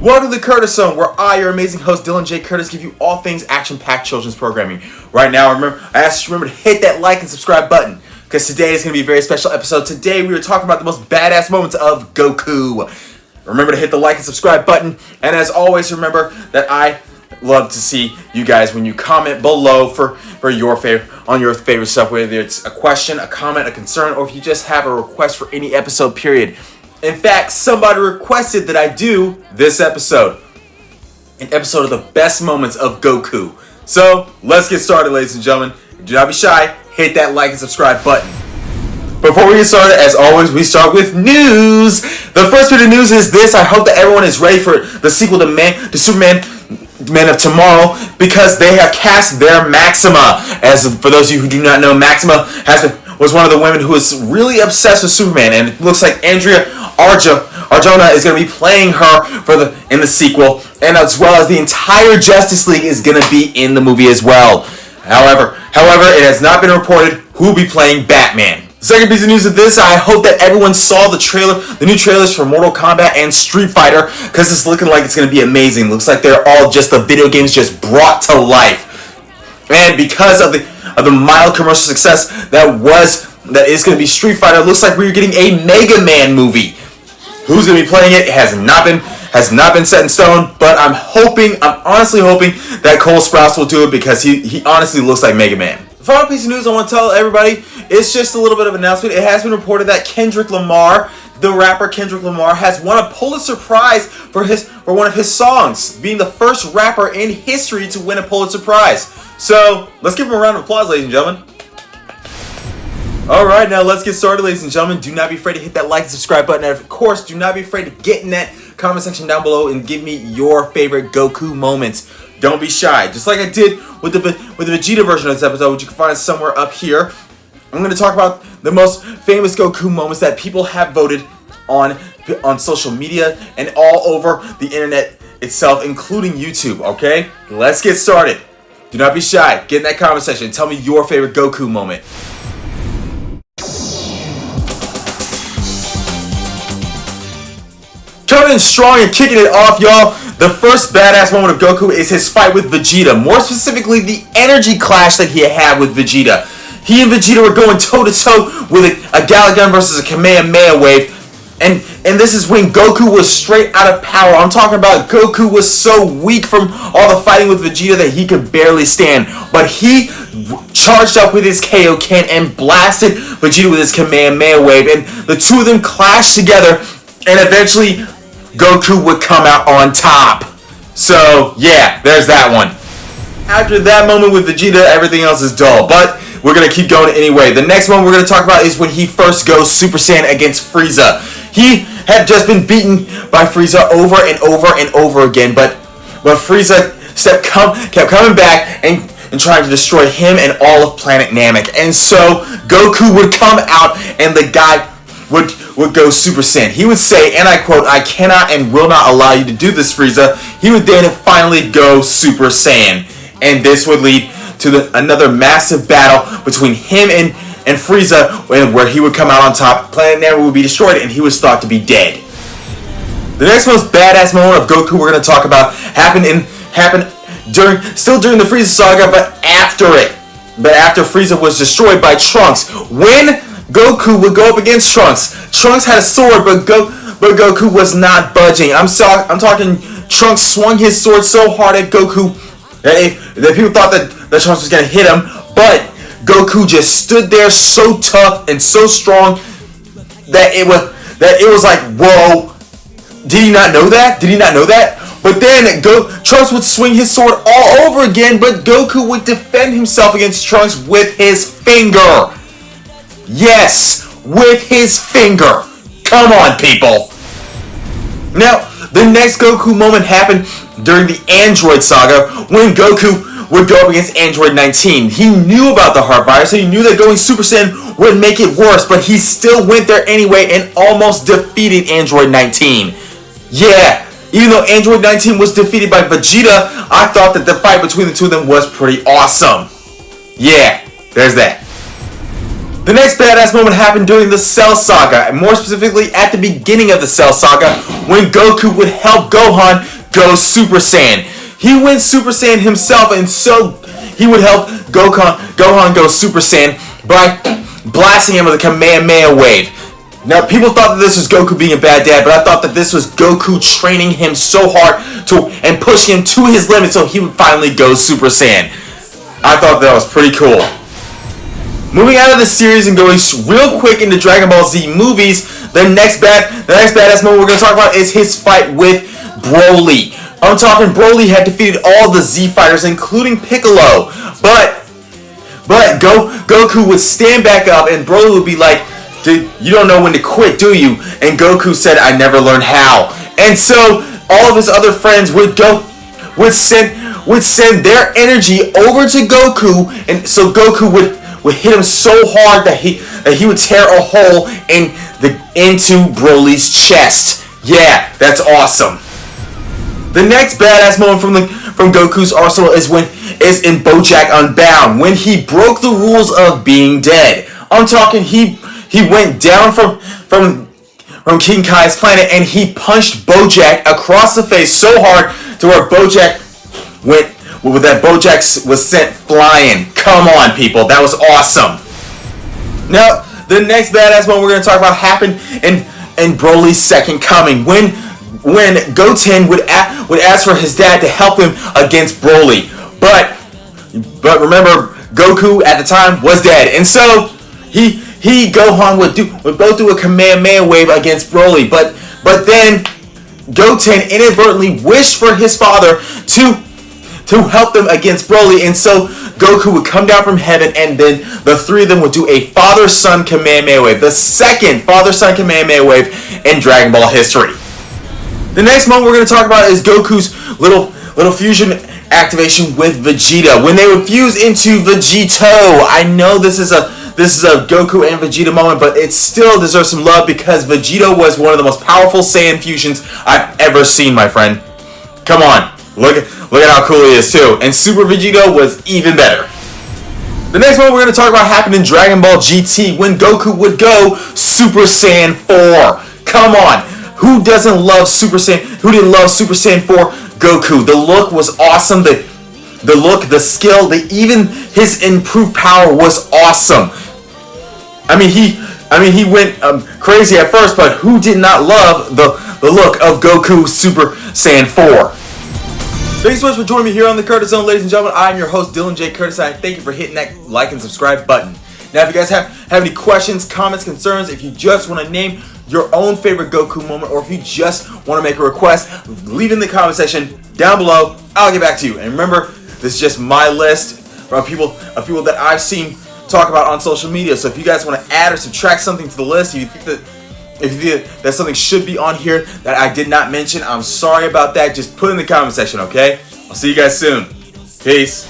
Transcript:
Welcome to the Curtis Zone, where I, your amazing host, Dylan J. Curtis, give you all things action-packed children's programming. Right now, I ask you to remember to hit that like and subscribe button, because today is going to be a very special episode. Today, we are talking about the most badass moments of Goku. Remember to hit the like and subscribe button, and as always, remember that I love to see you guys when you comment below for your favorite stuff, whether it's a question, a comment, a concern, or if you just have a request for any episode, period. In fact, somebody requested that I do this episode. An episode of the best moments of Goku. So, let's get started, ladies and gentlemen. Do not be shy. Hit that like and subscribe button. Before we get started, as always, we start with news. The first bit of news is this. I hope that everyone is ready for the sequel to Superman Man of Tomorrow, because they have cast their Maxima. As for those of you who do not know, Maxima was one of the women who was really obsessed with Superman, and it looks like Andrea Arjona is going to be playing her in the sequel, and as well as the entire Justice League is going to be in the movie as well. However, it has not been reported who will be playing Batman. The second piece of news of this, I hope that everyone saw the new trailers for Mortal Kombat and Street Fighter, because it's looking like it's going to be amazing. Looks like they're all just the video games just brought to life. And because of the mild commercial success that is going to be Street Fighter, it looks like we're getting a Mega Man movie. Who's going to be playing it has not been set in stone, but I'm honestly hoping that Cole Sprouse will do it, because he honestly looks like Mega Man. The final piece of news I want to tell everybody, it's just a little bit of an announcement. It has been reported that Kendrick Lamar, the rapper Kendrick Lamar, has won a Pulitzer Prize for one of his songs, being the first rapper in history to win a Pulitzer Prize. So, let's give him a round of applause, ladies and gentlemen. Alright, now let's get started, ladies and gentlemen. Do not be afraid to hit that like and subscribe button. And of course, do not be afraid to get in that comment section down below and give me your favorite Goku moments. Don't be shy. Just like I did with the Vegeta version of this episode, which you can find somewhere up here. I'm going to talk about the most famous Goku moments that people have voted on social media and all over the internet itself, including YouTube, okay? Let's get started. Do not be shy. Get in that comment section and tell me your favorite Goku moment. Coming in strong and kicking it off, y'all. The first badass moment of Goku is his fight with Vegeta. More specifically, the energy clash that he had with Vegeta. He and Vegeta were going toe-to-toe with a Galagun versus a Kamehameha wave. And this is when Goku was straight out of power. I'm talking about Goku was so weak from all the fighting with Vegeta that he could barely stand. But he charged up with his Kaioken and blasted Vegeta with his Kamehameha wave. And the two of them clashed together, and eventually Goku would come out on top. So, yeah, there's that one. After that moment with Vegeta, everything else is dull. But we're going to keep going anyway. The next one we're going to talk about is when he first goes Super Saiyan against Frieza. He had just been beaten by Frieza over and over and over again. But Frieza kept coming back and trying to destroy him and all of planet Namek. And so Goku would come out, and the guy would go Super Saiyan. He would say, and I quote, "I cannot and will not allow you to do this, Frieza." He would then finally go Super Saiyan. And this would lead to another massive battle between him and Frieza, where he would come out on top. Planet Namek would be destroyed, and he was thought to be dead. The next most badass moment of Goku we're going to talk about happened during the Frieza saga, but after it. But after Frieza was destroyed by Trunks. When Goku would go up against Trunks. Trunks had a sword, but Goku was not budging. I'm talking Trunks swung his sword so hard at Goku that people thought that Trunks was going to hit him. But Goku just stood there so tough and so strong that it was like, whoa. Did he not know that? But then Trunks would swing his sword all over again, but Goku would defend himself against Trunks with his finger. Yes, with his finger. Come on, people. Now, the next Goku moment happened during the Android saga, when Goku would go up against Android 19. He knew about the heart virus, so he knew that going Super Saiyan would make it worse, but he still went there anyway and almost defeated Android 19. Yeah, even though Android 19 was defeated by Vegeta, I thought that the fight between the two of them was pretty awesome. Yeah, there's that. The next badass moment happened during the Cell Saga, and more specifically at the beginning of the Cell Saga, when Goku would help Gohan go Super Saiyan. He went Super Saiyan himself, and so he would help Gohan go Super Saiyan by blasting him with a Kamehameha wave. Now, people thought that this was Goku being a bad dad, but I thought that this was Goku training him so hard and pushing him to his limit so he would finally go Super Saiyan. I thought that was pretty cool. Moving out of the series and going real quick into Dragon Ball Z movies, the next badass moment we're going to talk about is his fight with Broly. I'm talking Broly had defeated all the Z fighters, including Piccolo, but Goku would stand back up and Broly would be like, "Dude, you don't know when to quit, do you?" And Goku said, "I never learned how." And so all of his other friends would send their energy over to Goku, and so Goku would hit him so hard that he would tear a hole into Broly's chest. Yeah, that's awesome. The next badass moment from Goku's arsenal is in BoJack Unbound, when he broke the rules of being dead. I'm talking he went down from King Kai's planet and he punched BoJack across the face so hard to where BoJack was sent flying. Come on, people, that was awesome. Now, the next badass moment we're going to talk about happened in Broly's second coming, when Goten would ask for his dad to help him against Broly, but remember, Goku at the time was dead, and so Gohan would both do a Kamehameha wave against Broly, but then Goten inadvertently wished for his father to help them against Broly, and so Goku would come down from heaven, and then the three of them would do a father-son Kamehameha wave, the second father-son Kamehameha wave in Dragon Ball history. The next moment we're going to talk about is Goku's little fusion activation with Vegeta, when they would fuse into Vegito. I know this is a Goku and Vegeta moment, but it still deserves some love because Vegito was one of the most powerful Saiyan fusions I've ever seen, my friend. Come on, look at how cool he is too. And Super Vegito was even better. The next one we're going to talk about happened in Dragon Ball GT, when Goku would go Super Saiyan 4. Come on, who doesn't love Super Saiyan? Who didn't love Super Saiyan 4 Goku? The look was awesome. The look, the skill, even his improved power was awesome. I mean, he went crazy at first, but who did not love the look of Goku Super Saiyan 4? Thanks so much for joining me here on the Curtis Zone, ladies and gentlemen. I'm your host, Dylan J. Curtis, and I thank you for hitting that like and subscribe button. Now, if you guys have any questions, comments, concerns, if you just want to name your own favorite Goku moment, or if you just want to make a request, leave it in the comment section down below. I'll get back to you. And remember, this is just my list of people that I've seen talk about on social media. So if you guys want to add or subtract something to the list, if you think that something should be on here that I did not mention, I'm sorry about that. Just put it in the comment section, okay? I'll see you guys soon. Peace.